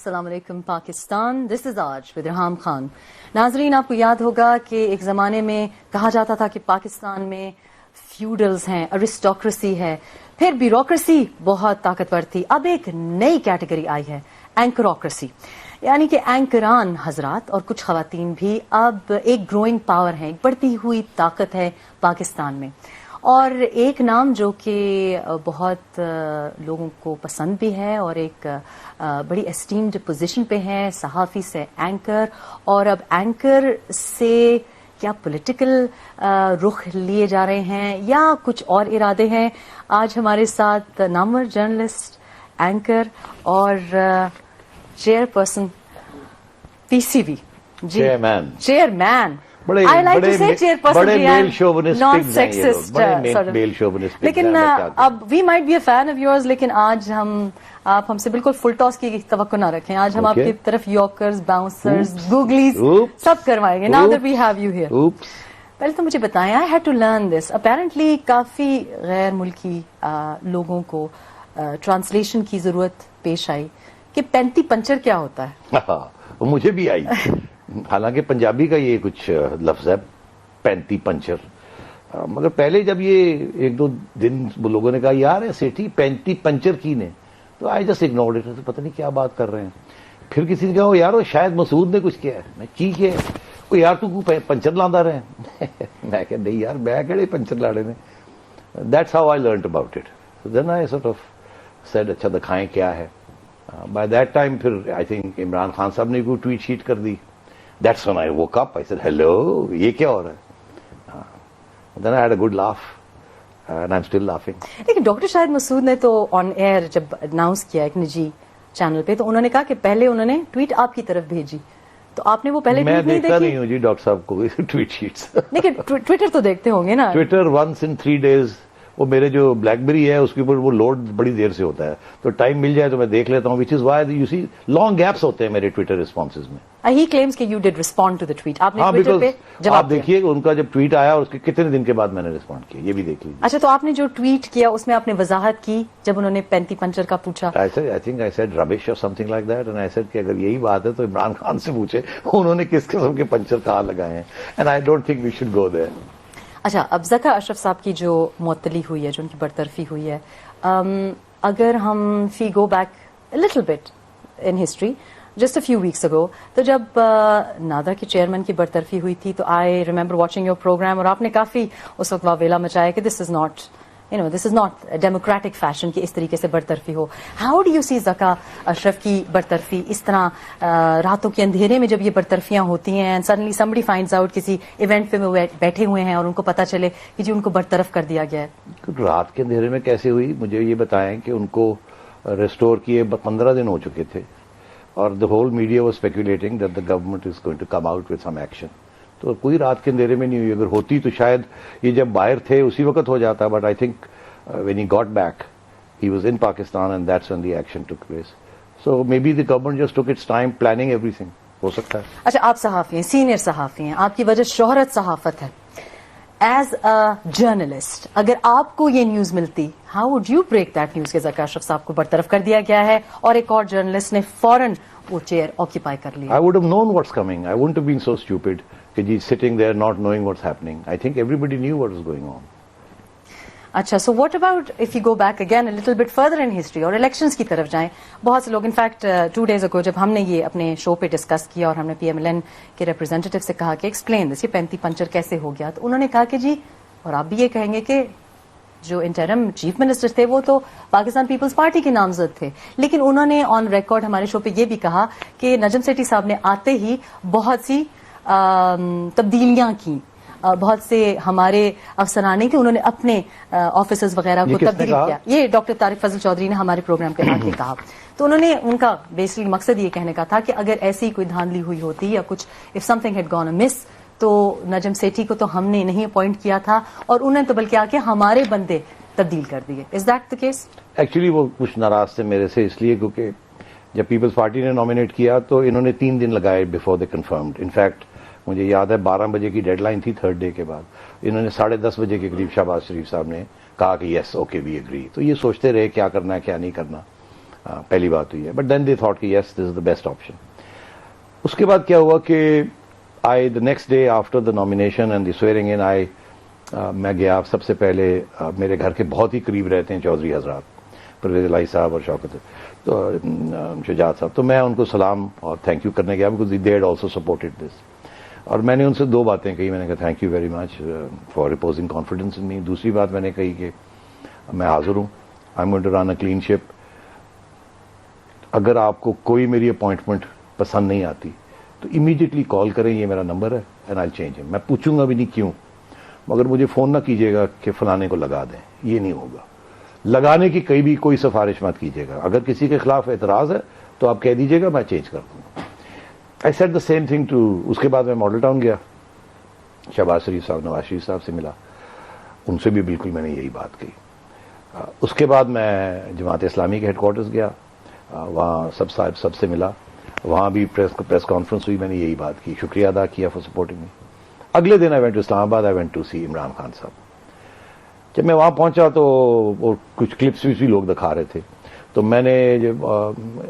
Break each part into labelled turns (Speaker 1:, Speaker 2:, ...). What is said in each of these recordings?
Speaker 1: السلام علیکم پاکستان، دس از آج ود ریحام خان. ناظرین، آپ کو یاد ہوگا کہ ایک زمانے میں کہا جاتا تھا کہ پاکستان میں فیوڈلز ہیں، ارسٹوکریسی ہے، پھر بیوروکریسی بہت طاقتور تھی. اب ایک نئی کیٹیگری آئی ہے، اینکروکریسی، یعنی کہ اینکران حضرات اور کچھ خواتین بھی اب ایک گروئنگ پاور ہیں، ایک بڑھتی ہوئی طاقت ہے پاکستان میں. اور ایک نام جو کہ بہت لوگوں کو پسند بھی ہے اور ایک بڑی اسٹیمڈ پوزیشن پہ ہے، صحافی سے اینکر، اور اب اینکر سے کیا پولیٹیکل رخ لیے جا رہے ہیں یا کچھ اور ارادے ہیں. آج ہمارے ساتھ نامور جرنلسٹ، اینکر اور چیئر پرسن پی سی بی، جی chairman, I like to say chairperson, not sexist, لیکن اب we might be a fan of yours، لیکن آج آپ ہم سے بالکل فل ٹاس کی توقع نہ رکھیں. آج ہم آپ کی طرف یارکرز، باؤنسرز، گوگلیز سب کروائیں گے. now that we have you here. پہلے تو مجھے بتائیں، I had to learn this. apparently کافی غیر ملکی لوگوں کو ٹرانسلیشن کی ضرورت پیش آئی کہ پینتی پنچر کیا ہوتا ہے.
Speaker 2: مجھے بھی آئی، حالانکہ پنجابی کا یہ کچھ لفظ ہے پینتی پنچر، مگر پہلے جب یہ ایک دو دن لوگوں نے کہا یار سیٹھی پینتی پنچر کی نے، تو آئی جسٹ اگنورڈ اٹ، پتہ نہیں کیا بات کر رہے ہیں. پھر کسی نے کہا یار شاید مسعود نے کچھ کیا ہے، میں کی کیا وہ یار تو پنچر لاندا رہے ہیں. میں کہ نہیں یار میں کہڑے پنچر لاڑے نے. That's how I learned about it. Then I sort of said اچھا دکھائیں کیا ہے. بائی دیٹ ٹائم پھر آئی تھنک عمران خان صاحب نے کوئی ٹویٹ شیٹ کر دی. That's when I woke up. I said, hello, یہ کیا ہو رہا ہے. Then I had a good laugh and I'm still laughing.
Speaker 1: لیکن ڈاکٹر شاہد مسعود نے تو آن ایئر جب اناؤنس کیا ایک نجی چینل پہ، تو انہوں نے کہا کہ پہلے انہوں نے ٹویٹ آپ کی طرف بھیجی، تو آپ نے وہ پہلے ٹویٹ نہیں دیکھی؟
Speaker 2: میں دیکھتا نہیں ہوں جی ڈاکٹر صاحب کو ٹویٹ شیٹس.
Speaker 1: لیکن ٹویٹر تو دیکھتے ہوں گے نا.
Speaker 2: Twitter once in 3 days. وہ میرے جو بلیک بیری ہے اس کے اوپر وہ لوڈ بڑی دیر سے ہوتا ہے، تو ٹائم مل جائے تو میں دیکھ لیتا ہوں. Which is why you see long gaps ہوتے ہیں میرے ٹویٹر رسپانسز میں.
Speaker 1: ہی کلیمز کہ you did respond to the tweet. آپ نے ٹویٹر پہ جواب
Speaker 2: آپ دیکھیے ان کا جب ٹویٹ آیا اور اس کے کتنے دن کے بعد میں نے رسپونڈ کیا، یہ بھی دیکھ لیجیے.
Speaker 1: اچھا، تو آپ نے جو ٹویٹ کیا اس میں آپ نے وضاحت کی جب انہوں نے پینتی پنچر کا پوچھا؟
Speaker 2: I think I said rubbish or something like that, and I said کہ اگر یہی بات ہے تو عمران خان سے پوچھے انہوں نے کس قسم کے پنچر کہاں لگائے ہیں. And I don't think we should go there.
Speaker 1: اچھا، اب ذکا اشرف صاحب کی جو معطلی ہوئی ہے، جو ان کی برطرفی ہوئی ہے، اگر ہم فی go back little but in history just a few weeks اگو، تو جب نادا کے چیئرمین کی برطرفی ہوئی تھی تو I remember watching your program, اور آپ نے کافی اس وقت واویلا مچایا کہ دس از ناٹ ڈیموکریٹک فیشن کہ اس طریقے سے برطرفی ہو. ہاؤ ڈو یو سی ذکا اشرف کی برطرفی اس طرح راتوں کے اندھیرے میں جب یہ برطرفیاں ہوتی ہیں and suddenly somebody finds out کسی ایونٹ پہ بیٹھے ہوئے ہیں اور ان کو پتا چلے کہ جی ان کو برطرف کر دیا گیا ہے؟
Speaker 2: رات کے اندھیرے میں کیسے ہوئی؟ مجھے یہ بتائیں کہ ان کو ریسٹور کیے 15 دن ہو چکے تھے اور the whole media was speculating that the government is going to come out with some action. تو کوئی رات کے اندھیرے میں نہیں ہوئی. اگر ہوتی تو شاید یہ جب باہر تھے اسی وقت ہو جاتا. But I think when he got back he was in Pakistan and that's when the action took place. So maybe the government just took its time planning everything. ہو سکتا ہے.
Speaker 1: اچھا، آپ صحافی ہیں، سینئر صحافی ہیں، آپ کی وجہ شہرت صحافت ہے. ایز اے جرنلسٹ اگر آپ کو یہ نیوز ملتی، how would you break that news کہ ذکا اشرف صاحب کو برطرف کر دیا گیا ہے اور ایک اور جرنلسٹ نے فوراً وہ چیئر آکیپائی کر لی؟
Speaker 2: I would have known what's coming. I wouldn't have been so stupid کہ جی sitting there not knowing what's happening. I think everybody knew what was going on.
Speaker 1: اچھا، so what about if you go back again a little bit further in history اور elections کی طرف جائیں؟ بہت سے لوگ in fact 2 days ago جب ہم نے یہ اپنے شو پہ ڈسکس کیا اور ہم نے PMLN کے ریپرزینٹیو سے کہا کہ ایکسپلین دس، یہ پینتی پنچر کیسے ہو گیا، تو انہوں نے کہا کہ جی، اور آپ بھی یہ کہیں گے کہ جو انٹرم چیف منسٹر تھے وہ تو پاکستان پیپلز پارٹی کے نامزد تھے، لیکن انہوں نے آن ریکارڈ ہمارے شو پہ یہ بھی کہا کہ نجم سیٹھی صاحب نے آتے ہی بہت سی تبدیلیاں کی، بہت سے ہمارے افسرانے کہ انہوں نے اپنے آفیسز وغیرہ کو تبدیل کیا. یہ ڈاکٹر طارق فضل چودھری نے ہمارے پروگرام پہ آ کے کہا. تو انہوں نے ان کا بیسکلی مقصد یہ کہنے کا تھا کہ اگر ایسی کوئی دھاندلی ہوئی ہوتی یا کچھ if something had gone amiss, تو نجم سیٹھی کو تو ہم نے نہیں اپوائنٹ کیا تھا اور انہوں نے تو بلکہ آ کے ہمارے بندے تبدیل کر دیے. Is that the case?
Speaker 2: Actually وہ کچھ ناراض تھے میرے سے اس لیے کیونکہ جب پیپلز پارٹی نے نامینیٹ کیا تو انہوں نے 3 دن لگائے بفور دے کنفرمڈ. انفیکٹ مجھے یاد ہے 12 بجے کی ڈیڈ لائن تھی 3rd ڈے کے بعد. انہوں نے 10:30 بجے کے قریب شہباز شریف صاحب نے کہا کہ یس اوکے وی ایگری. تو یہ سوچتے رہے کیا کرنا ہے کیا نہیں کرنا. پہلی بات ہوئی ہے. بٹ دین دے تھاٹ کہ یس دس از دا بیسٹ آپشن. اس کے بعد کیا ہوا کہ the next day after the nomination and the swearing in میں گیا. سب سے پہلے میرے گھر کے بہت ہی قریب رہتے ہیں چودھری حضرات, پرویز الہی صاحب اور شوکت تو شجاعت صاحب, تو میں ان کو سلام اور تھینک یو کرنے گیا because they had also supported this. اور میں نے ان سے 2 باتیں کہی. میں نے کہا thank you very much for reposing confidence in me. دوسری بات میں نے کہی کہ میں حاضر ہوں, I am going to run a clean ship. اگر آپ کو کوئی میری اپوائنٹمنٹ پسند نہیں آتی تو امیڈیٹلی کال کریں, یہ میرا نمبر ہے اینڈ آئی چینج ہم. میں پوچھوں گا بھی نہیں کیوں, مگر مجھے فون نہ کیجیے گا کہ فلانے کو لگا دیں, یہ نہیں ہوگا. لگانے کی کہیں بھی کوئی سفارش مت کیجیے گا. اگر کسی کے خلاف اعتراض ہے تو آپ کہہ دیجیے گا, میں چینج کر دوں گا. I said the same thing too. اس کے بعد میں ماڈل ٹاؤن گیا, شہباز شریف صاحب, نواز شریف صاحب سے ملا, ان سے بھی بالکل میں نے یہی بات کہی. اس کے بعد میں جماعت اسلامی کے ہیڈ کوارٹرز گیا, وہاں سب سے ملا, وہاں بھی پریس کانفرنس ہوئی, میں نے یہی بات کی, شکریہ ادا کیا فار سپورٹنگ می. اگلے دن آئی وینٹ ٹو اسلام آباد, آئی وینٹ ٹو سی عمران خان صاحب. جب میں وہاں پہنچا تو وہ کچھ کلپس بھی لوگ دکھا رہے تھے, تو میں نے جب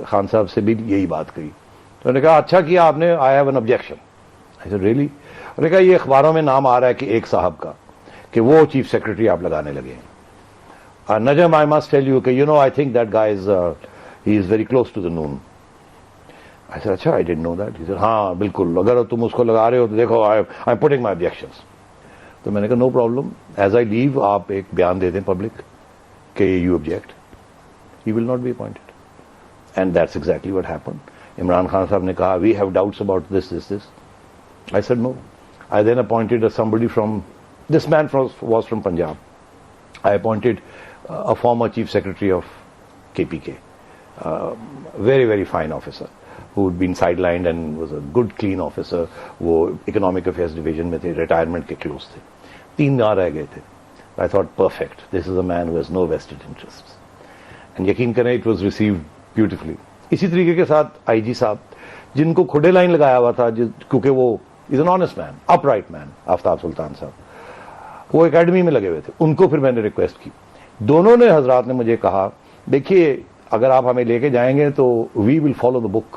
Speaker 2: خان صاحب سے بھی یہی بات کہی, تو انہوں نے کہا اچھا کیا آپ نے, I have an objection. I said really? انہوں نے کہا یہ اخباروں میں نام آ رہا ہے کہ ایک صاحب کا کہ وہ چیف سیکرٹری آپ لگانے لگے ہیں. Najam I must tell you کہ you know I think that guy he is very close to the noon. I said, اچھا, I didn't know that. He said, ہاں بالکل, اگر تم اس کو لگا رہے ہو تو دیکھو I am putting my objections. تو میں نے کہا نو پرابلم, ایز آئی لیو آپ ایک بیان دے دیں پبلک کہ you object, he will not be appointed. And that's exactly what happen. Imran Khan صاحب نے کہا we have doubts about this. I said no. I then appointed somebody from, this man was from Punjab. I appointed a former chief secretary of KPK, very, very fine officer, who had been sidelined and was a good, clean officer. وہ economic affairs division میں تھے, retirement کے close تھے. 3 نہ رہ گئے تھے. I thought perfect. This is a man who has no vested interests. And یقین کریں it was received beautifully. اسی طریقے کے ساتھ آئی جی صاحب, جن کو کھڈے لائن لگایا ہوا تھا, کیونکہ وہ is an honest man, upright man, Aftab Sultan صاحب, وہ اکیڈمی میں لگے ہوئے تھے. ان کو پھر میں نے ریکویسٹ کی. دونوں نے حضرات نے مجھے کہا دیکھیے اگر آپ ہمیں لے کے جائیں گے تو وی ول فالو دا بک.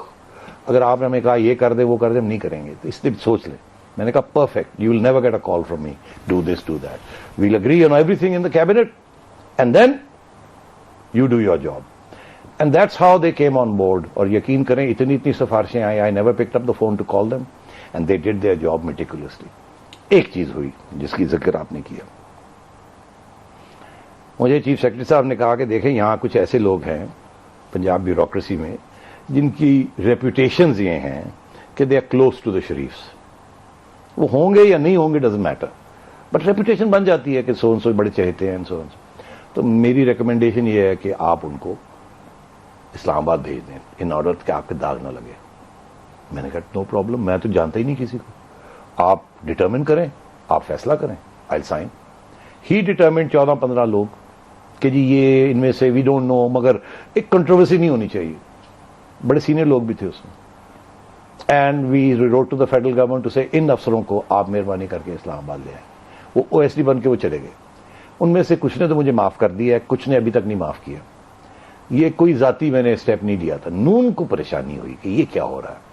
Speaker 2: اگر آپ نے ہمیں کہا یہ کر دے وہ کر دے, ہم نہیں کریں گے, تو اس لیے سوچ لیں. میں نے کہا perfect, you will never get a call from me, do this do that, well agree on every thing in the cabinet and then you do your job. And that's how they came on board. اور یقین کریں اتنی سفارشیں آئیں, I never picked up the phone to call them and they did their job meticulously. ایک چیز ہوئی جس کی ذکر آپ نے کیا, مجھے چیف سیکرٹری صاحب نے کہا کہ دیکھیں یہاں کچھ ایسے لوگ ہیں پنجاب بیوروکریسی میں جن کی ریپوٹیشنز یہ ہیں کہ they are close to the Sharifs. وہ ہوں گے یا نہیں ہوں گے ڈزنٹ میٹر, بٹ ریپوٹیشن بن جاتی ہے کہ سو بڑے چہتے ہیں سو. تو میری ریکمنڈیشن یہ ہے کہ آپ ان کو اسلام آباد بھیج دیں ان آرڈر کہ آپ کے داغ نہ لگے. میں نے کہا نو پرابلم, میں تو جانتا ہی نہیں کسی کو, آپ ڈٹرمن کریں, آپ فیصلہ کریں, آئی ول سائن. ہی ڈٹرمنڈ 14-15 لوگ کہ جی یہ ان میں سے وی ڈونٹ نو, مگر ایک کنٹروورسی نہیں ہونی چاہیے, بڑے سینئر لوگ بھی تھے اس میں. And we wrote to the federal government to سے ان افسروں کو آپ مہربانی کر کے اسلام آباد لے آئیں. وہ او ایس ڈی بن کے وہ چلے گئے. ان میں سے کچھ نے تو مجھے معاف کر دیا ہے, کچھ نے ابھی تک نہیں معاف کیا. یہ کوئی ذاتی میں نے اسٹیپ نہیں لیا تھا. نون کو پریشانی ہوئی کہ یہ کیا ہو رہا ہے,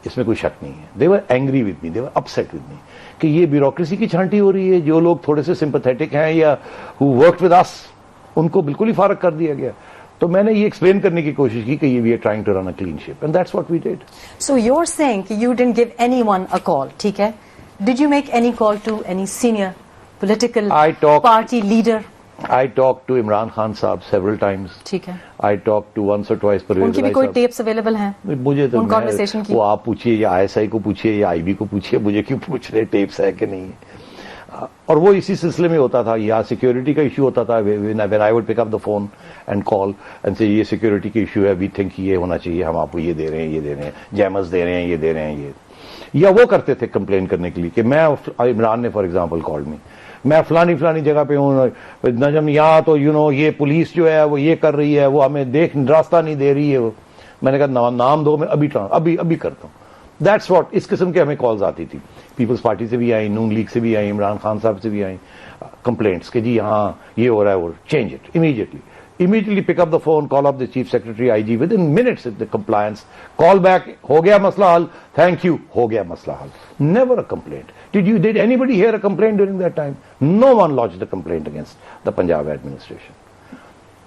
Speaker 2: اس میں کوئی شک نہیں ہے. They were angry with me, they were upset with me کہ یہ بیوروکریسی کی چھانٹی ہو رہی ہے. جو لوگ تھوڑے سے سمپیتھیٹک ہیں یا ہو ورکڈ ود اس, ان کو بالکل ہی فارغ کر دیا گیا. تو میں نے یہ ایکسپلین کرنے کی کوشش کی کہ یہ we are trying to run a clean ship and that's what we did.
Speaker 1: So you're saying کہ you didn't give anyone a call, ٹھیک ہے. Did you make any call to any senior political party leader?
Speaker 2: I talked to Imran Khan صاحب several times.
Speaker 1: ٹھیک ہے.
Speaker 2: I talked to once or twice Pervez
Speaker 1: ان کی بھی کوئی tapes available ہیں؟
Speaker 2: مجھے تو
Speaker 1: conversation کی
Speaker 2: وہ آپ پوچھیے یا آئی ایس آئی کو پوچھیے یا آئی بی کو پوچھیے, مجھے کیوں پوچھ رہے ٹیپس ہے کہ نہیں ہے. اور وہ اسی سلسلے میں ہوتا تھا, یا سیکورٹی کا ایشو ہوتا تھا, when I would pick up the phone and call and say یہ سیکورٹی کا ایشو ہے, we think یہ ہونا چاہیے, ہم آپ کو یہ دے رہے ہیں, یہ دے رہے ہیں, جیمز دے رہے ہیں, یہ دے رہے ہیں, یہ. یا وہ کرتے تھے کمپلین کرنے کے لیے کہ میں, عمران نے فار ایگزامپل کال می, میں فلانی جگہ پہ ہوں, نجم یہاں تو یو نو یہ پولیس جو ہے وہ یہ کر رہی ہے, وہ ہمیں راستہ نہیں دے رہی ہے. وہ میں نے کہا نام دو, میں ابھی کرتا ہوں. دیٹس واٹ, اس قسم کے ہمیں کالز آتی تھی. پیپلز پارٹی سے بھی آئیں, نون لیگ سے بھی آئیں, عمران خان صاحب سے بھی آئیں کمپلینٹس کہ جی ہاں یہ ہو رہا ہے, وہ change it immediately. immediately pick up the phone, call up the chief secretary, IG, within minutes of the compliance, call back, ho gaya masla hal, thank you, ho gaya masla hal. Never a complaint. Did anybody hear a complaint during that time? No one lodged a complaint against the Punjab administration.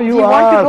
Speaker 2: you are.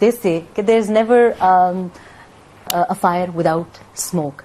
Speaker 1: they say that there's never a fire without smoke.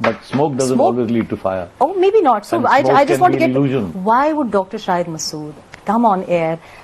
Speaker 2: but smoke doesn't always lead to fire.
Speaker 1: Oh, maybe not. So
Speaker 2: And
Speaker 1: I
Speaker 2: smoke
Speaker 1: just
Speaker 2: can
Speaker 1: want to
Speaker 2: be
Speaker 1: get,
Speaker 2: illusion.
Speaker 1: why would Dr. Shahid Masood come on air,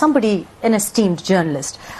Speaker 1: somebody an esteemed journalist,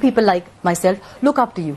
Speaker 1: people like myself look up to you.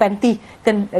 Speaker 1: 35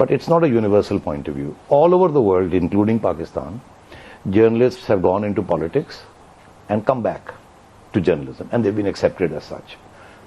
Speaker 2: but it's not a universal point of view. All over the world, including Pakistan, journalists have gone into politics and come back to journalism, and they've been accepted as such.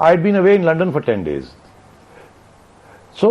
Speaker 2: I had been away in London for 10 days. So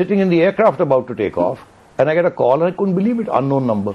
Speaker 2: sitting in the aircraft about to take off, and I get a call and I couldn't believe it. Unknown number.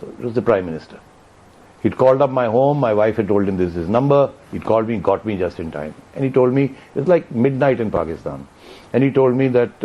Speaker 2: So it was the Prime Minister. He'd called up my home, my wife had told him this is his number, he'd called me, got me just in time. And he told me, it was like midnight in Pakistan. And he told me that,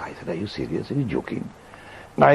Speaker 2: I said, are you serious? Are you joking? And I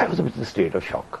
Speaker 2: I was in a state of shock.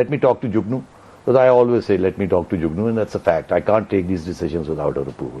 Speaker 2: let me talk to Jugnu. Because I always say, let me talk to Jugnu, and that's a fact. I can't take these decisions without her approval.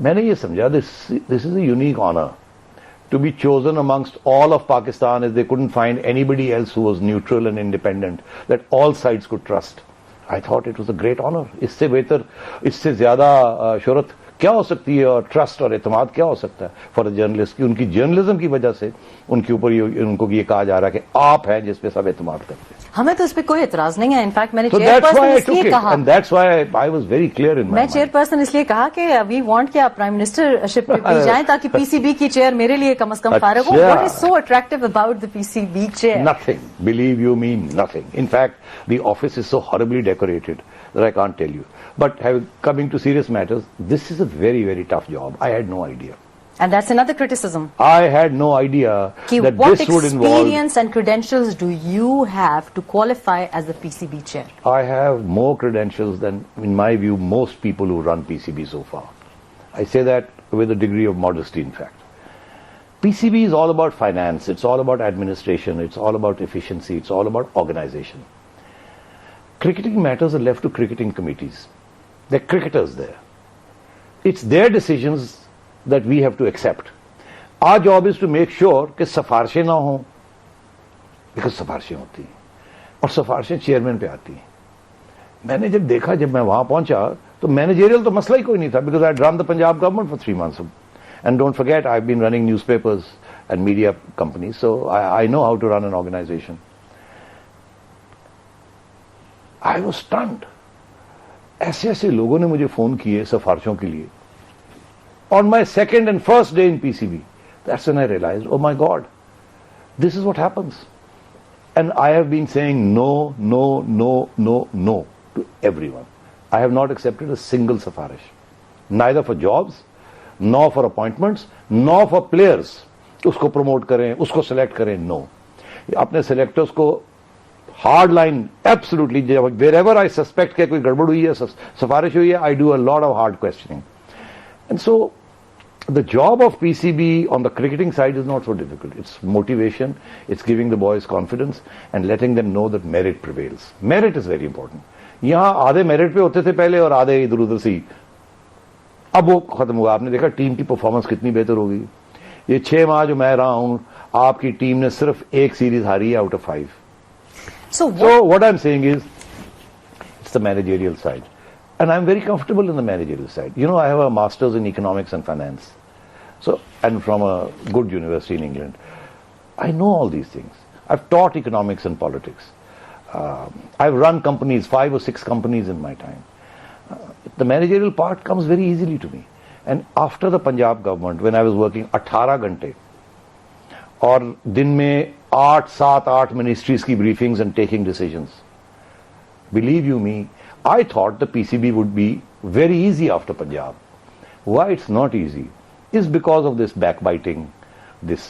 Speaker 2: میں نے یہ سمجھا this is a unique honour to be chosen amongst all of Pakistan as they couldn't find anybody else who was neutral and independent, that all sides could trust. I thought it was a great honor. اس سے بہتر, اس سے زیادہ شہرت کیا ہو سکتی ہے, اور trust اور اعتماد کیا ہو سکتا ہے فار اے جرنلسٹ کی. ان کی جرنلزم کی وجہ سے ان کے اوپر ان کو یہ کہا جا رہا ہے کہ آپ ہیں جس پہ سب اعتماد کرتے ہیں.
Speaker 1: ہمیں تو اس پہ کوئی اعتراض نہیں ہے. انفیکٹ میں نے چیئر پرسن اس لیے کہا, میں چیئر پرسن اس لیے کہا کہ وی وانٹ کہ آپ پرائم منسٹر شپ پہ بھی جائیں تاکہ پی سی بی کی چیئر میرے لیے کم از کم فارغ ہو. What is so attractive about the P C B chair?
Speaker 2: Nothing. Believe you me, nothing. In fact, the office is so horribly decorated that I can't tell you. But coming to serious matters, this is a very, very tough job. I had no idea.
Speaker 1: And that's another criticism.
Speaker 2: I had no idea that
Speaker 1: what
Speaker 2: this would involve...
Speaker 1: What experience and credentials do you have to qualify as the PCB chair?
Speaker 2: I have more credentials than, in my view, most people who run PCB so far. I say that with a degree of modesty, in fact. PCB is all about finance, it's all about administration, it's all about efficiency, it's all about organization. Cricketing matters are left to cricketing committees. They're cricketers there. It's their decisions that we have to accept. Our job is to make sure کہ سفارشیں نہ ہوں, because سفارشیں ہوتی ہیں اور سفارشیں chairman پہ آتی ہیں. میں نے جب دیکھا, جب میں وہاں پہنچا تو مینیجریل تو مسئلہ ہی کوئی نہیں تھا, because I had run the Punjab government for 3 months. And don't forget, I've been running newspapers and media companies, so I know how to run an organization. I was stunned. ایسے ایسے لوگوں نے مجھے فون کیے سفارشوں کے لیے. On my second and first day in PCB, that's when I realized, oh my God, this is what happens. And I have been saying no, no, no, no, no to everyone. I have not accepted a single safarish. Neither for jobs, nor for appointments, nor for players. اس کو promote کریں, اس کو select کریں, no. اپنے selectors کو hard line, absolutely, wherever I suspect کہ کوئی گڑبڑ ہوئی ہے, سفارش ہوئی ہے, I do a lot of hard questioning. And so, the job of PCB on the cricketing side is not so difficult. It's motivation, it's giving the boys confidence and letting them know that merit prevails. Merit is very important. یہاں آدھے merit پہ ہوتے تھے پہلے اور آدھے ادھر ادھر سے, اب وہ ختم ہوا. آپ نے دیکھا ٹیم کی پرفارمنس کتنی بہتر ہو گئی. یہ 6 ماہ جو میں رہا ہوں, آپ کی ٹیم نے صرف 1 سیریز ہاری ہے out of 5. So what I'm saying is, it's the managerial side. And I'm very comfortable in the managerial side. You know, I have a master's in economics and finance. So, and from a good university in England. I know all these things. I've taught economics and politics. I've run companies, 5 or 6 companies in my time. The managerial part comes very easily to me. And after the Punjab government, when I was working 18 ghante, اور دن میں 8 ministries کی briefings and taking decisions. Believe you me, I thought the PCB would be very easy after Punjab. Why it's not easy is because of this backbiting, this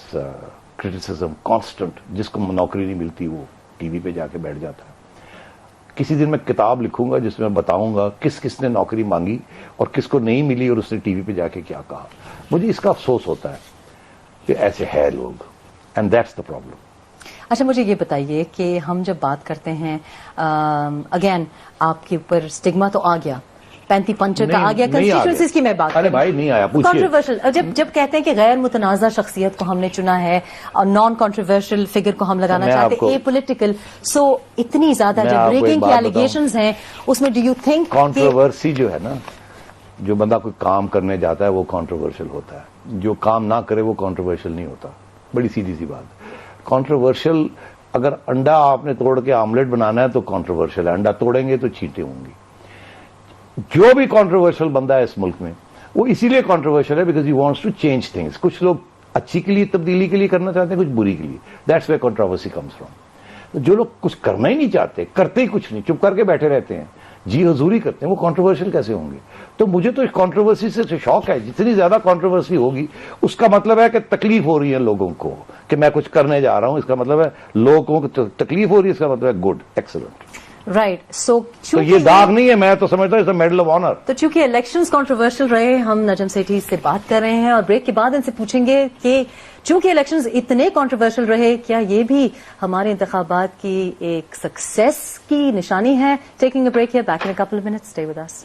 Speaker 2: criticism, constant. جس کو نوکری نہیں ملتی وہ T V پہ جا کے بیٹھ جاتا ہے. کسی دن میں کتاب لکھوں گا جس میں بتاؤں گا کس کس نے نوکری مانگی اور کس کو نہیں ملی اور اس نے ٹی وی پہ جا کے کیا کہا. مجھے اس کا افسوس ہوتا ہے کہ ایسے ہے لوگ. And that's the problem.
Speaker 1: اچھا مجھے یہ بتائیے کہ ہم جب بات کرتے ہیں, اگین آپ کے اوپر اسٹگما تو آ گیا, 35 پنچر کا آ گیا, کنسٹیچوئنسیز کی میں بات
Speaker 2: ارے بھائی نہیں آیا,
Speaker 1: کنٹروورشل. جب کہتے ہیں کہ غیر متنازع شخصیت کو ہم نے چنا ہے اور نان کنٹروورشل فگر کو ہم لگانا چاہتے ہیں, اے پولیٹیکل, سو اتنی زیادہ جب بریکنگ کی ایلیگیشنز ہیں اس میں ڈو یو تھنک
Speaker 2: کنٹروورسی جو ہے نا, جو بندہ کوئی کام کرنے جاتا ہے وہ کنٹروورشل ہوتا ہے, جو کام نہ کرے وہ کنٹروورشل نہیں ہوتا. بڑی سیدھی سی بات. کنٹروورشل, اگر انڈا آپ نے توڑ کے آملیٹ بنانا ہے تو کنٹروورشل ہے, انڈا توڑیں گے تو چیٹیں ہوں گی. جو بھی کنٹروورشل بندہ ہے اس ملک میں وہ اسی لیے کنٹروورشل ہے because he wants to change things. کچھ لوگ اچھی کے لیے تبدیلی کے لیے کرنا چاہتے ہیں, کچھ بری کے لیے. That's where controversy comes from. جو لوگ کچھ کرنا ہی نہیں چاہتے, کرتے ہی کچھ نہیں, چپ کر کے بیٹھے رہتے ہیں, جی حضوری کرتے ہیں, وہ کنٹروورشل کیسے ہوں گے؟ تو مجھے تو اس کنٹروورسی سے شوق ہے. جتنی زیادہ کنٹروورسی ہوگی اس کا مطلب ہے کہ تکلیف ہو رہی ہے لوگوں کو کہ میں کچھ کرنے جا رہا ہوں, اس کا مطلب ہے لوگوں کو تکلیف ہو رہی ہے, اس کا مطلب ہے گڈ, ایکسلنٹ.
Speaker 1: رائٹ. سو
Speaker 2: یہ داغ نہیں ہے, میں تو سمجھتا ہوں میڈل آف آنر.
Speaker 1: تو چونکہ الیکشنز کنٹروورشل رہے, ہم نجم سیٹھی سے بات کر رہے ہیں اور بریک کے بعد ان سے پوچھیں گے کہ چونکہ الیکشنز اتنے کنٹروورشل رہے, کیا یہ بھی ہمارے انتخابات کی ایک سکسیس کی نشانی ہے؟ Taking a break here, back in a couple of minutes, stay with us.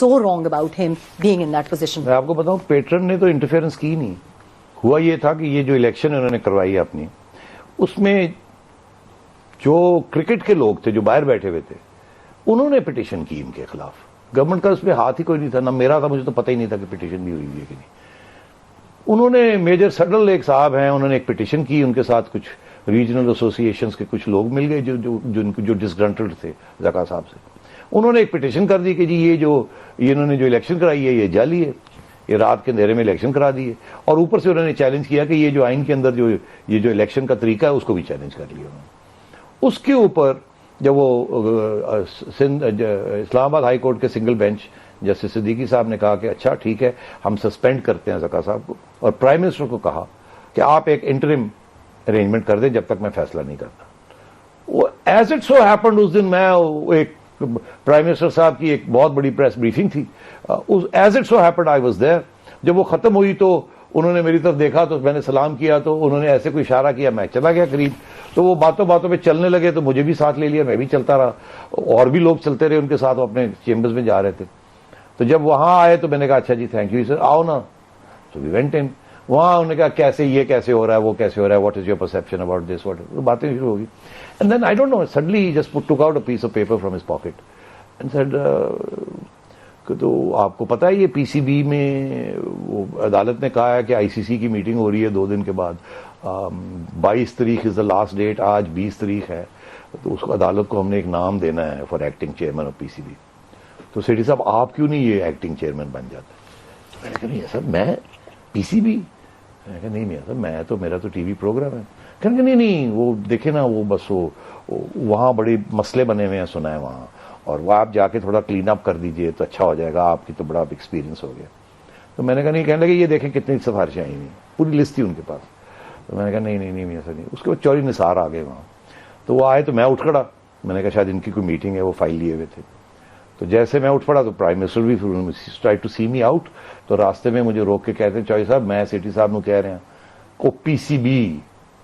Speaker 1: so wrong about him being in that position?
Speaker 2: میں آپ کو بتاؤں پیٹرن نے تو انٹرفیئرنس کی نہیں. ہوا یہ تھا کہ یہ جو الیکشن انہوں نے کروائی اپنی, اس میں جو کرکٹ کے لوگ تھے جو باہر بیٹھے ہوئے تھے انہوں نے پٹیشن کی ان کے خلاف. گورنمنٹ کا اس پہ ہاتھ ہی کوئی نہیں تھا, نہ میرا تھا, مجھے تو پتہ ہی نہیں تھا کہ پٹیشن بھی ہوئی ہے کہ نہیں. انہوں نے میجر سڈل ایک صاحب ہیں, انہوں نے ایک پٹیشن کی, ان کے ساتھ کچھ ریجنل ایسوسی ایشنز کے کچھ لوگ مل گئے جو ڈسگرنٹلڈ تھے زکا صاحب سے. انہوں نے ایک پٹیشن کر دی کہ جی یہ انہوں نے جو الیکشن کرائی ہے یہ جعلی ہے, یہ رات کے اندھیرے میں الیکشن کرا دی ہے. اور اوپر سے انہوں نے چیلنج کیا کہ یہ جو آئین کے اندر یہ جو الیکشن کا طریقہ ہے اس کو بھی چیلنج کر لیا انہوں نے. اس کے اوپر جب وہ اسلام آباد ہائی کورٹ کے سنگل بینچ جسٹس صدیقی صاحب نے کہا کہ اچھا ٹھیک ہے ہم سسپینڈ کرتے ہیں زکا صاحب کو, اور پرائم منسٹر کو کہا کہ آپ ایک انٹرم ارینجمنٹ کر دیں جب تک میں فیصلہ نہیں کرتا. وہ ایز اٹ سو ہیپنڈ اس دن میں ایک پرائم منسٹر صاحب کی ایک بہت بڑی پریس بریفنگ تھی, as it so happened I was there. جب وہ ختم ہوئی تو انہوں نے میری طرف دیکھا تو میں نے سلام کیا تو انہوں نے ایسے کوئی اشارہ کیا, میں چلا گیا قریب. تو وہ باتوں باتوں پہ چلنے لگے تو مجھے بھی ساتھ لے لیا, میں بھی چلتا رہا, اور بھی لوگ چلتے رہے ان کے ساتھ, وہ اپنے چیمبرز میں جا رہے تھے. تو جب وہاں آئے تو میں نے کہا اچھا جی تھینک یو سر, آؤ نا. تو وی وینٹ ان. وہاں انہوں نے کہا کیسے یہ کیسے ہو رہا ہے, وہ کیسے ہو رہا ہے, what is your perception about this, what, باتیں شروع ہوگی. And then I don't know suddenly he just took out a piece of paper from his pocket and said تو آپ کو پتا ہے یہ پی سی بی میں وہ عدالت نے کہا ہے کہ آئی سی سی کی میٹنگ ہو رہی ہے 2 دن کے بعد, 22 تاریخ از دا لاسٹ ڈیٹ, آج 20 تاریخ ہے, تو اس کو عدالت کو ہم نے ایک نام دینا ہے for acting chairman of P C B. تو سیٹھی صاحب آپ کیوں نہیں یہ ایکٹنگ چیئرمین بن جاتے؟ میں نے کہا نہیں سر میں پی سی بی, میں نے کہا نہیں میاں صاحب میں تو میرا تو ٹی وی پروگرام ہے. کہنے کہ نہیں وہ دیکھیں نا وہ بس وہ وہاں بڑے مسئلے بنے ہوئے ہیں سنا ہے وہاں, اور وہ آپ جا کے تھوڑا کلین اپ کر دیجئے تو اچھا ہو جائے گا, آپ کی تو بڑا ایکسپیرینس ہو گیا. تو میں نے کہا نہیں, کہنے لگے یہ دیکھیں کتنی سفارشیں آئی ہوئی, پوری لسٹ تھی ان کے پاس. تو میں نے کہا نہیں میاں صاحب نہیں. اس کے بعد چوری نثار آ گئے وہاں, تو وہ آئے تو میں اٹھ کھڑا, میں نے کہا شاید ان کی کوئی میٹنگ ہے, وہ فائل لیے ہوئے تھے. تو جیسے میں اٹھ پڑا تو پرائم منسٹر بھی try to see me out, تو راستے میں مجھے روک کے کہتے ہیں چوہی صاحب میں سیٹھی صاحب نو کہہ رہے ہیں وہ پی سی بی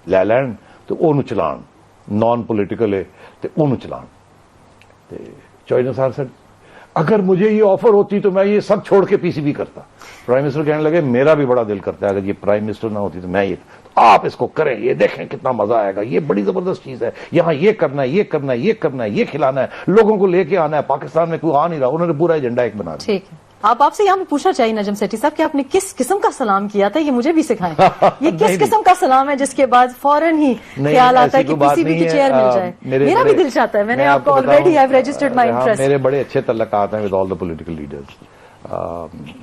Speaker 2: لے لین تو اونوں چلان نان پولیٹیکل ہے تو اونوں چلان. چوہی نثار سر اگر مجھے یہ آفر ہوتی تو میں یہ سب چھوڑ کے پی سی بی کرتا. پرائم منسٹر کہنے لگے میرا بھی بڑا دل کرتا ہے اگر یہ پرائم منسٹر نہ ہوتی تو میں یہ, آپ اس کو کریں, یہ دیکھیں کتنا مزہ آئے گا, یہ بڑی زبردست چیز ہے, یہاں یہ کرنا ہے, یہ کرنا ہے, یہ کرنا ہے, یہ کھلانا ہے, لوگوں کو لے کے آنا ہے. پاکستان میں کوئی آ نہیں رہا, انہوں نے پورا ایجنڈا ایک بنا دیا.
Speaker 1: ٹھیک ہے, آپ سے یہاں پہ پوچھنا چاہیے نجم سیٹھی صاحب کہ آپ نے کس قسم کا سلام کیا تھا, یہ مجھے بھی سکھائیں. یہ کس قسم کا سلام ہے جس کے بعد فوراً ہی خیال آتا ہے کہ پی سی بی کی چیئر مل جائے؟ میرا بھی دل چاہتا ہے, میں نے آپ کو already have registered my interest.
Speaker 2: میرے بڑے اچھے تعلقات ہیں with all the political leaders.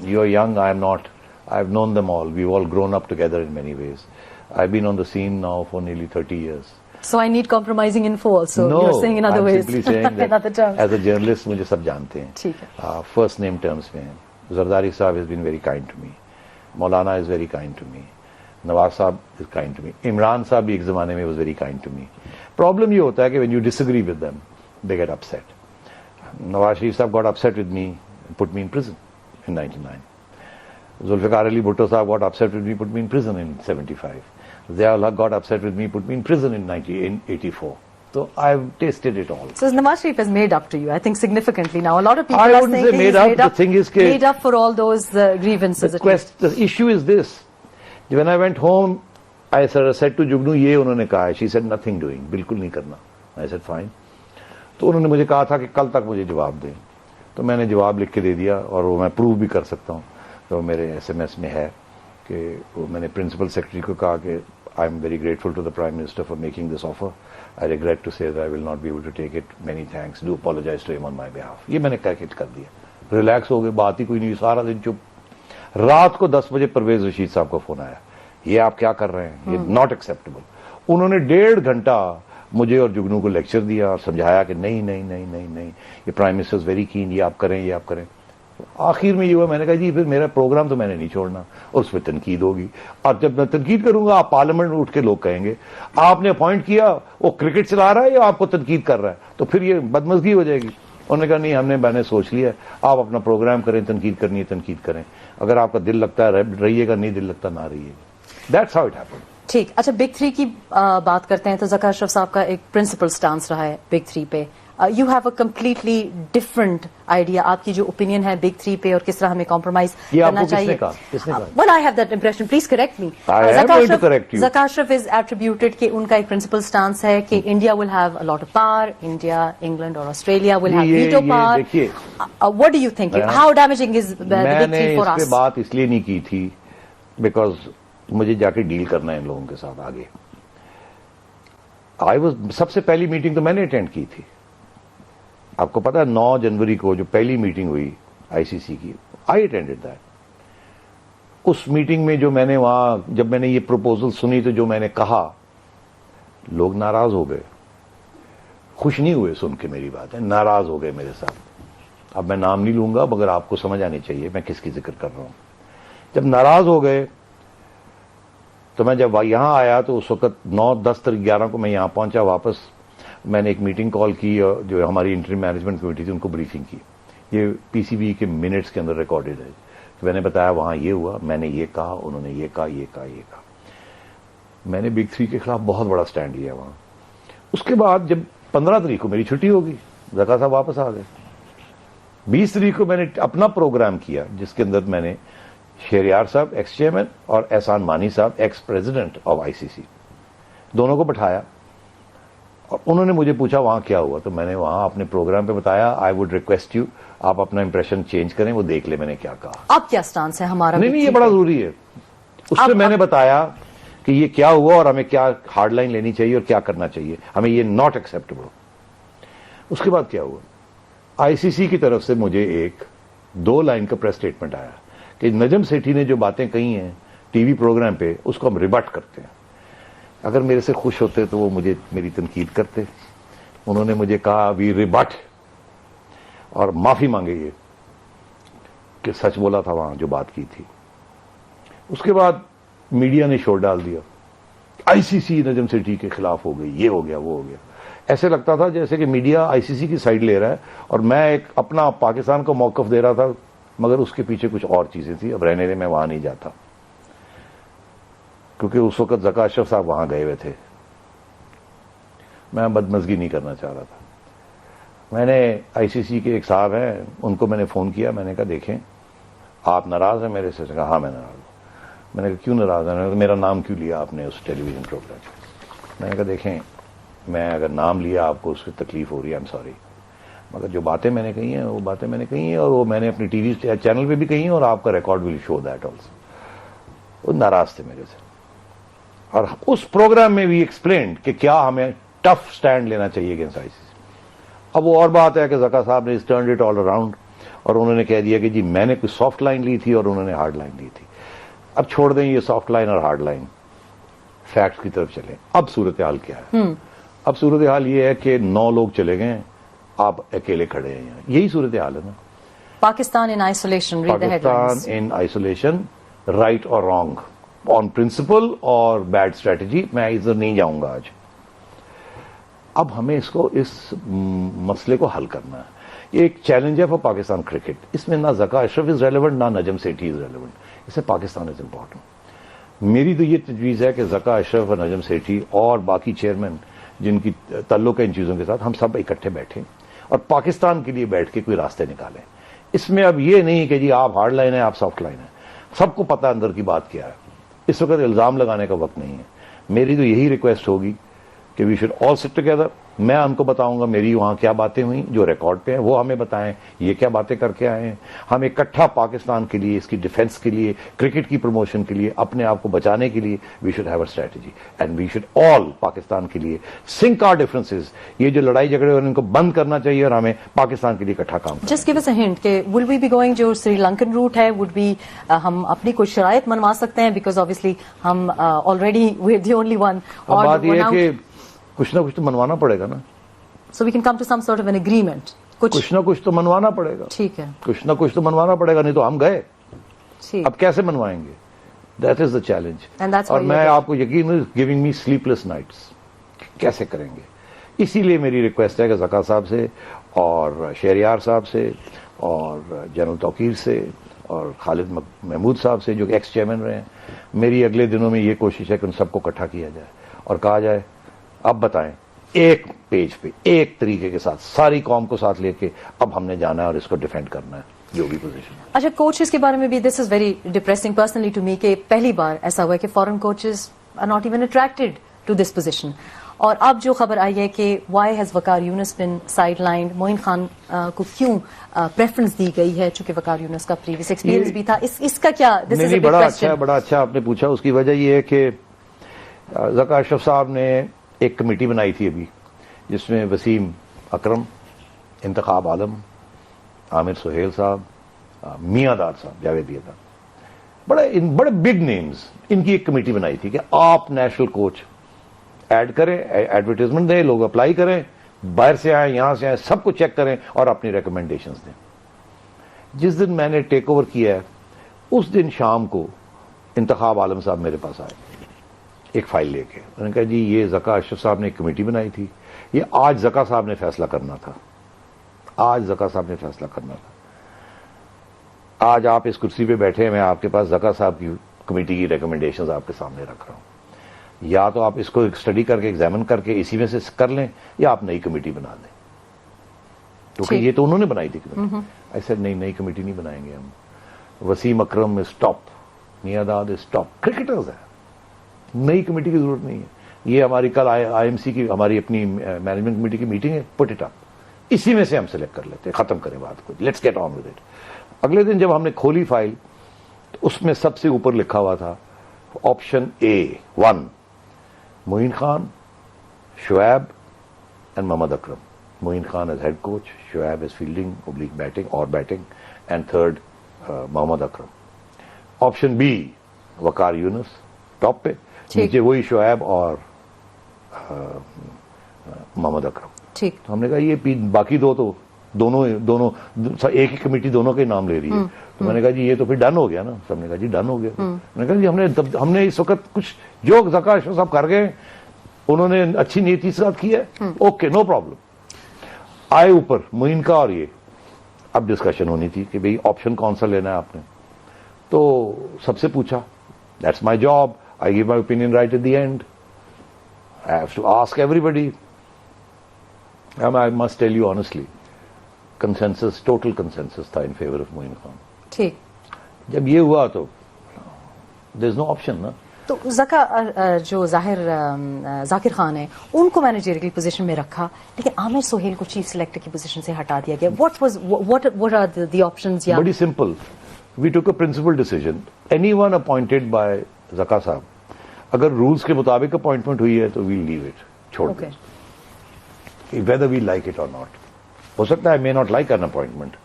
Speaker 2: You are young, I am not, I have known them all, we all grown up together in many ways. I've been on the scene now for nearly 30 years.
Speaker 1: So I need compromising info also.
Speaker 2: No,
Speaker 1: you're saying in other
Speaker 2: I'm
Speaker 1: ways.
Speaker 2: simply saying that
Speaker 1: in other terms.
Speaker 2: As a journalist, مجھے سب جانتے ہیں.
Speaker 1: ٹھیک ہے.
Speaker 2: First name terms میں زرداری صاحب has been very kind to me. Maulana is very kind to me. نواز صاحب is kind to me. Imran صاحب بھی ایک زمانے میں was very kind to me. Problem یہ ہوتا ہے کہ when you disagree with them, they get upset. Nawaz Sharif صاحب got upset with me and put me in prison in 99. Zulfikar Ali Bhutto صاحب got upset with me, put me in prison in 75. Zia-ul Haq got upset with me, put me in prison in 1984. So I've tasted it all.
Speaker 1: So Nawaz Sharif has made up to you, I think, significantly now. A lot of people
Speaker 2: I
Speaker 1: are
Speaker 2: wouldn't
Speaker 1: saying
Speaker 2: say made up. The thing is
Speaker 1: made up for all those grievances.
Speaker 2: The issue is this. When I went home, I said to Jugnu, یہ انہوں نے کہا ہے. She said nothing doing, بالکل نہیں کرنا. I said fine. تو انہوں نے مجھے کہا تھا کہ کل تک مجھے جواب دیں. تو میں نے جواب لکھ کے دے دیا اور وہ میں پروو بھی کر سکتا ہوں. تو میرے ایس ایم ایس میں ہے کہ میں نے پرنسپل سیکرٹری کو کہا کہ I am very grateful to the prime minister for making this offer. I regret to say I will not be able to take it. Many thanks, do apologize to him on my behalf. یہ میں نے کہہ کر دیا. Relax ہو گئے, بات ہی کوئی نہیں, سارا دن چپ. رات کو 10 بجے پرویز رشید صاحب کا فون آیا, یہ آپ کیا کر رہے ہیں, یہ ناٹ ایکسیپٹیبل. انہوں نے 1.5 گھنٹہ مجھے اور جگنو کو لیکچر دیا اور سمجھایا کہ نہیں نہیں نہیں نہیں نہیں, یہ prime minister is very keen, یہ آپ کریں, یہ آپ کریں. آخر میں یہ ہوا, میں نے کہا جی پھر میرا پروگرام تو میں نے نہیں چھوڑنا, اور اس پہ تنقید ہوگی, اور جب میں تنقید کروں گا آپ پارلیمنٹ میں اٹھ کے لوگ کہیں گے آپ نے اپوائنٹ کیا, وہ کرکٹ چلا رہا ہے یا آپ کو تنقید کر رہا ہے, تو پھر یہ بدمزگی ہو جائے گی. انہوں نے کہا نہیں, میں نے سوچ لیا, آپ اپنا پروگرام کریں, تنقید کرنی ہے تنقید کریں, اگر آپ کا دل لگتا ہے رہیے گا, نہیں دل لگتا نہ رہیے گا. That's how it happened.
Speaker 1: ٹھیک. اچھا, بگ 3 کی بات کرتے ہیں تو ذکا اشرف صاحب کا ایک پرنسپل سٹانس رہا ہے بگ 3 پہ. you have a completely different idea. آپ کی جو opinion ہے Big Three پہ اور کس طرح ہمیں compromise کرنا چاہیے. Well, I have that impression. Please correct me.
Speaker 2: I am going to correct you.
Speaker 1: Zaka Ashraf is attributed کہ ان کا ایک principal stance ہے کہ India will have a lot of power. India, England or Australia will have veto power. What do you think? How damaging is the Big Three for us?
Speaker 2: میں نے اس پہ بات اس لیے نہیں کی تھی بیکاز مجھے جا کے ڈیل کرنا ہے ان لوگوں کے ساتھ آگے. سب سے پہلی میٹنگ تو میں نے اٹینڈ کی تھی. آپ کو پتا ہے 9 جنوری کو جو پہلی میٹنگ ہوئی آئی سی سی کی, آئی اٹینڈڈ دیٹ. اس میٹنگ میں جو میں نے وہاں جب میں نے یہ پروپوزل سنی تو جو میں نے کہا لوگ ناراض ہو گئے, خوش نہیں ہوئے سن کے میری بات ہے, ناراض ہو گئے میرے ساتھ. اب میں نام نہیں لوں گا مگر آپ کو سمجھ آنی چاہیے میں کس کی ذکر کر رہا ہوں. جب ناراض ہو گئے تو میں جب یہاں آیا تو اس وقت 9, 10 تاریخ 11 کو میں یہاں پہنچا واپس. میں نے ایک میٹنگ کال کی جو ہماری انٹرم مینجمنٹ کمیٹی تھی ان کو بریفنگ کی. یہ پی سی بی کے منٹس کے اندر ریکارڈڈ ہے. میں نے بتایا وہاں یہ ہوا, میں نے یہ کہا, انہوں نے یہ کہا, یہ کہا, یہ کہا. میں نے بگ 3 کے خلاف بہت بڑا سٹینڈ لیا وہاں. اس کے بعد جب 15 تاریخ کو میری چھٹی ہوگی, زکا صاحب واپس آ گئے. 20 تاریخ کو میں نے اپنا پروگرام کیا جس کے اندر میں نے شہریار صاحب ایکس چیئرمین اور احسان مانی صاحب ایکس پریزیڈنٹ آف آئی سی سی دونوں کو بٹھایا اور انہوں نے مجھے پوچھا وہاں کیا ہوا. تو میں نے وہاں اپنے پروگرام پہ بتایا آئی وڈ ریکویسٹ یو آپ اپنا امپریشن چینج کریں, وہ دیکھ لیں میں نے کیا کہا.
Speaker 1: اب کیا سٹانس ہے ہمارا؟
Speaker 2: نہیں یہ بڑا ضروری ہے. اس سے میں نے بتایا کہ یہ کیا ہوا اور ہمیں کیا ہارڈ لائن لینی چاہیے اور کیا کرنا چاہیے, ہمیں یہ ناٹ ایکسیپٹیبل. اس کے بعد کیا ہوا, آئی سی سی کی طرف سے مجھے ایک 2 لائن کا پریس اسٹیٹمنٹ آیا کہ نجم سیٹھی نے جو باتیں کہی ہیں ٹی وی پروگرام پہ اس کو ہم ریبٹ کرتے ہیں. اگر میرے سے خوش ہوتے تو وہ مجھے میری تنقید کرتے. انہوں نے مجھے کہا وی ریبٹ اور معافی مانگے یہ کہ سچ بولا تھا وہاں جو بات کی تھی. اس کے بعد میڈیا نے شور ڈال دیا, آئی سی سی نجم سیٹھی کے خلاف ہو گئی, یہ ہو گیا, وہ ہو گیا. ایسے لگتا تھا جیسے کہ میڈیا آئی سی سی کی سائڈ لے رہا ہے اور میں ایک اپنا پاکستان کو موقف دے رہا تھا, مگر اس کے پیچھے کچھ اور چیزیں تھیں. اب رہنے دے, میں وہاں نہیں جاتا کیونکہ اس وقت زکا اشرف صاحب وہاں گئے ہوئے تھے. میں بدمزگی نہیں کرنا چاہ رہا تھا. میں نے آئی سی سی کے ایک صاحب ہیں ان کو میں نے فون کیا, میں نے کہا دیکھیں آپ ناراض ہیں میرے سے؟ کہا ہاں میں ناراض ہوں. میں نے کہا کیوں ناراض ہیں؟ میرا نام کیوں لیا آپ نے اس ٹیلی ویژن پروگرام میں؟ میں نے کہا دیکھیں میں اگر نام لیا آپ کو اس کی تکلیف ہو رہی ہے, آئی ایم سوری, مگر جو باتیں میں نے کہی ہیں وہ باتیں میں نے کہی ہیں اور وہ میں نے اپنی ٹی وی چینل پہ بھی کہی ہیں اور آپ کا record will show that also. وہ ناراض تھے میرے سے اور اس پروگرام میں بھی ایکسپلینڈ کہ کیا ہمیں ٹف سٹینڈ لینا چاہیے اگینسٹ آئی سی سی. اب وہ اور بات ہے کہ زکا صاحب نے ٹرنڈ اٹ آل اراؤنڈ اور انہوں نے کہہ دیا کہ جی میں نے کوئی سافٹ لائن لی تھی اور انہوں نے ہارڈ لائن لی تھی. اب چھوڑ دیں یہ سافٹ لائن اور ہارڈ لائن, فیکٹس کی طرف چلیں. اب صورتحال کیا ہے؟ اب صورتحال یہ ہے کہ 9 لوگ چلے گئے, آپ اکیلے کھڑے ہیں. یہی صورتحال ہے نا.
Speaker 1: Pakistan in isolation,
Speaker 2: Pakistan in isolation, right اور رانگ, آن پرنسپل اور بیڈ اسٹریٹجی. میں ادھر نہیں جاؤں گا آج. اب ہمیں اس مسئلے کو حل کرنا ہے. یہ ایک چیلنج ہے فار پاکستان کرکٹ. اس میں نہ زکا اشرف از ریلیونٹ نہ نجم سیٹھی از ریلیونٹ. اس میں پاکستان از امپورٹنٹ. میری تو یہ تجویز ہے کہ زکا اشرف اور نجم سیٹھی اور باقی چیئرمین جن کی تعلق ہے ان چیزوں کے ساتھ, ہم سب اکٹھے بیٹھیں اور پاکستان کے لیے بیٹھ کے کوئی راستے نکالیں. اس میں اب یہ نہیں کہ جی آپ ہارڈ لائن ہیں آپ سافٹ لائن ہیں. سب کو پتا اندر کی بات کیا ہے. اس وقت الزام لگانے کا وقت نہیں ہے. میری تو یہی ریکویسٹ ہوگی کہ وی شوڈ آل سٹ ٹوگیدر. میں ان کو بتاؤں گا میری وہاں کیا باتیں ہوئیں جو ریکارڈ پہ ہیں, وہ ہمیں بتائیں یہ کیا باتیں کر کے آئے ہیں. ہم اکٹھا پاکستان کے لیے, اس کی ڈیفنس کے لیے, کرکٹ کی پروموشن کے لیے, اپنے آپ کو بچانے کے لیے we should have a strategy and we should all Pakistan کے لیے سنک آر ڈفرنسز. یہ جو لڑائی جھگڑے اور ان کو بند کرنا چاہیے اور ہمیں پاکستان کے لیے اکٹھا کام کرنا.
Speaker 1: Just give us a hint کہ ول وی بی گوئنگ جو سری لنکن روٹ ہے, وڈ بی ہم اپنی کوئی شرائط منوا سکتے ہیں بیکاز آبویسلی ہم already we are the only one.
Speaker 2: اور بات یہ ہے کہ کچھ نہ کچھ تو منوانا پڑے گا نا.
Speaker 1: So we can come to some sort of an agreement.
Speaker 2: کچھ نہ کچھ تو منوانا پڑے گا.
Speaker 1: ٹھیک ہے,
Speaker 2: کچھ نہ کچھ تو منوانا پڑے گا, نہیں تو ہم گئے. اب کیسے منوائیں گے؟ That is the challenge. اور میں آپ کو یقین giving me sleep less nights. کیسے کریں گے؟ اسی لیے میری ریکویسٹ ہے کہ زکا صاحب سے اور شہریار صاحب سے اور جنرل توقیر سے اور خالد محمود صاحب سے جو ایکس چیئرمین رہے ہیں, میری اگلے دنوں میں یہ کوشش ہے کہ ان سب کو اکٹھا کیا جائے اور کہا جائے اب بتائیں ایک پیج پہ ایک طریقے کے ساتھ ساری قوم کو ساتھ لے کے اب ہم نے جانا ہے اور اس کو ڈیفینڈ کرنا ہے جو بھی پوزیشن.
Speaker 1: اچھا کوچز کے بارے میں بھی this is very depressing personally to me کہ پہلی بار ایسا ہوا ہے کہ foreign coaches are not even attracted to this position. اور اب جو خبر آئی ہے کہ why has Waqar Younis been sidelined, Moin Khan کو کیوں پریفرنس دی گئی ہے چونکہ وقار یونس کا پریویس ایکسپیرینس بھی تھا, اس کا کیا؟
Speaker 2: نہیں, بڑا اچھا آپ نے پوچھا. اس کی وجہ یہ ہے کہ ذکا اشرف صاحب نے ایک کمیٹی بنائی تھی ابھی جس میں وسیم اکرم, انتخاب عالم, عامر سہیل صاحب, میاں داد صاحب, جاوید یدہ, بڑے بگ نیمز, ان کی ایک کمیٹی بنائی تھی کہ آپ نیشنل کوچ ایڈ کریں, ایڈورٹیزمنٹ دیں, لوگ اپلائی کریں, باہر سے آئیں یہاں سے آئیں, سب کو چیک کریں اور اپنی ریکمنڈیشنز دیں. جس دن میں نے ٹیک اوور کیا ہے اس دن شام کو انتخاب عالم صاحب میرے پاس آئے ایک فائل لے کے. انہوں نے کہا جی یہ ذکا اشرف صاحب نے ایک کمیٹی بنائی تھی, یہ آج ذکا صاحب نے فیصلہ کرنا تھا, آج ذکا صاحب نے فیصلہ کرنا تھا. آج آپ اس کرسی پہ بیٹھے ہیں, میں آپ کے پاس ذکا صاحب کی کمیٹی کی ریکمنڈیشنز آپ کے سامنے رکھ رہا ہوں. یا تو آپ اس کو اسٹڈی کر کے ایگزامن کر کے اسی میں سے کر لیں یا آپ نئی کمیٹی بنا دیں, کیونکہ یہ تو انہوں نے بنائی تھی کمیٹی. ایسے نئی کمیٹی نہیں بنائیں گے ہم. وسیم اکرم از ٹاپ, میاں داد از ٹاپ کرکٹرز ہیں, نئی کمیٹی کی ضرورت نہیں ہے. یہ ہماری کل آئی ایم سی کی ہماری اپنی مینجمنٹ کمیٹی کی میٹنگ ہے, پٹ اٹ اپ, اسی میں سے ہم سلیکٹ کر لیتے ہیں, ختم کریں بات کو, let's get on with it. اگلے دن جب ہم نے کھولی فائل تو اس میں سب سے اوپر لکھا ہوا تھا option A1 Moin Khan, Shoaib and Muhammad Akram. Moin Khan as head coach, Shoaib as fielding oblique batting اور batting, and third Muhammad Akram. Option B Waqar Younis top پہ, نیچے وہی شعیب اور محمد اکرم.
Speaker 1: ٹھیک.
Speaker 2: ہم نے کہا یہ باقی دو تو دونوں ایک ہی کمیٹی دونوں کے نام لے رہی ہے. تو میں نے کہا جی یہ تو پھر ڈن ہو گیا نا. سب نے کہا جی ڈن ہو گیا. میں نے کہا جی ہم نے اس وقت کچھ جو ذکا اشرف صاحب کر گئے انہوں نے اچھی نیتی کے ساتھ کیا ہے, اوکے نو پرابلم. آئے اوپر معین کا اور یہ اب ڈسکشن ہونی تھی کہ بھئی آپشن کون سا لینا ہے آپ نے. تو سب سے پوچھا, that's my job, I gave my opinion right at the end, I have to ask everybody. I must tell you honestly consensus, total consensus تھا in favour of Moin Khan.
Speaker 1: ٹھیک.
Speaker 2: جب یہ ہوا تو دیر از نو آپشن نا.
Speaker 1: تو ذکا جو ذاکر خان ہے ان کو مینیجریل پوزیشن میں رکھا, لیکن عامر سہیل کو چیف سلیکٹر کی پوزیشن سے ہٹا دیا گیا. what are the options?
Speaker 2: بڑی سمپل, وی ٹوک a principle decision. Any one appointed by Zaka صاحب, اگر رولس کے مطابق اپوائنٹمنٹ ہوئی ہے تو ویل لیو اٹ, چھوڑ دیں, whether we like it or not. ہو سکتا ہے may not like an appointment,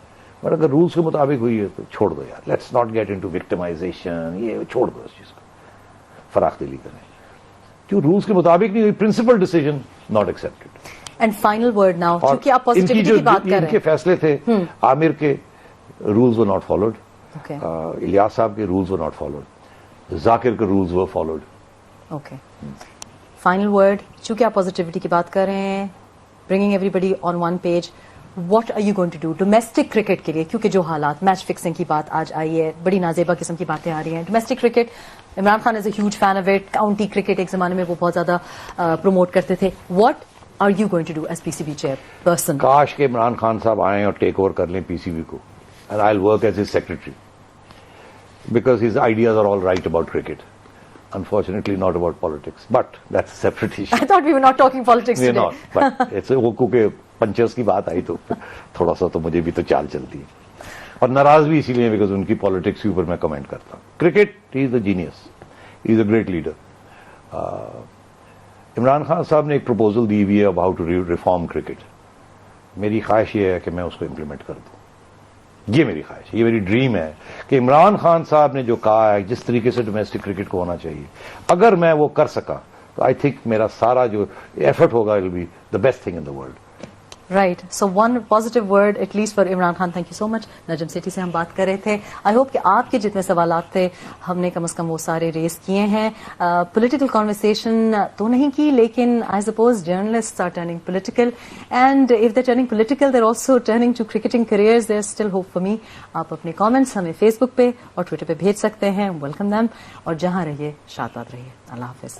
Speaker 2: but اگر رولس کے مطابق ہوئی ہے تو چھوڑ دو یار. Let's not get into victimisation, یہ چھوڑ دو اس چیز کو, فراخ دلی کریں. جو رولس کے مطابق نہیں ہوئی, principle decision not accepted.
Speaker 1: And final word now, کیونکہ آپ پازیٹیوٹی کی بات کر رہے ہیں. ان کے
Speaker 2: فیصلے تھے, عامر کے rules were not followed, Ilyas صاحب کے rules were not followed, Zakir کے rules were followed.
Speaker 1: Okay, final word, چونکہ آپ پازیٹیوٹی کی بات کر رہے ہیں, bringing everybody on one page, what are you going to do domestic cricket کے لیے, کیونکہ جو حالات, میچ فکسنگ کی بات آج آئی ہے, بڑی نازیبا قسم کی باتیں آ رہی ہیں. Domestic cricket, Imran Khan is a huge fan of it. County cricket ایک زمانے میں وہ بہت زیادہ پروموٹ کرتے تھے. What are you going to do as P C B chairperson?
Speaker 2: کاش کہ عمران خان صاحب آئیں اور ٹیک اوور کر لیں پی سی بی کو, and I will work as his secretary, because his ideas are all right about cricket. Unfortunately not about politics, but that's a separate issue.
Speaker 1: I thought we were not talking politics today.
Speaker 2: Not, but it's کیونکہ پنچرز کی بات آئی تو تھوڑا سا تو مجھے بھی تو چال چلتی ہے, اور ناراض بھی اسی لیے بیکاز ان کی پالیٹکس کے اوپر میں کمنٹ کرتا ہوں. Cricket, he is a genius, he is a great leader. Imran Khan صاحب نے ایک پروپوزل دی ہوئی ہے اب ہاؤ ٹو ریفارم کرکٹ. میری خواہش یہ ہے کہ میں اس کو امپلیمنٹ کر دوں. یہ میری خواہش, یہ میری ڈریم ہے کہ عمران خان صاحب نے جو کہا ہے جس طریقے سے ڈومیسٹک کرکٹ کو ہونا چاہیے, اگر میں وہ کر سکا تو آئی تھنک میرا سارا جو ایفرٹ ہوگا it will be the best thing in the world.
Speaker 1: Right, so one positive word at least for Imran Khan. Thank you so much. Najam Sethi سے ہم بات کر رہے تھے. آئی ہوپ کہ آپ کے جتنے سوالات تھے ہم نے کم از کم وہ سارے ریز کیے ہیں. پولیٹیکل کانورسیشن تو نہیں کی, لیکن I suppose journalist are turning political, and if they turning political they are also turning to cricketing careers. There still hope for me. آپ اپنے کامنٹس ہمیں فیس بک پہ اور ٹویٹر پہ بھیج سکتے ہیں. ویلکم دیم, اور جہاں رہیے شاد باد رہیے. اللہ حافظ.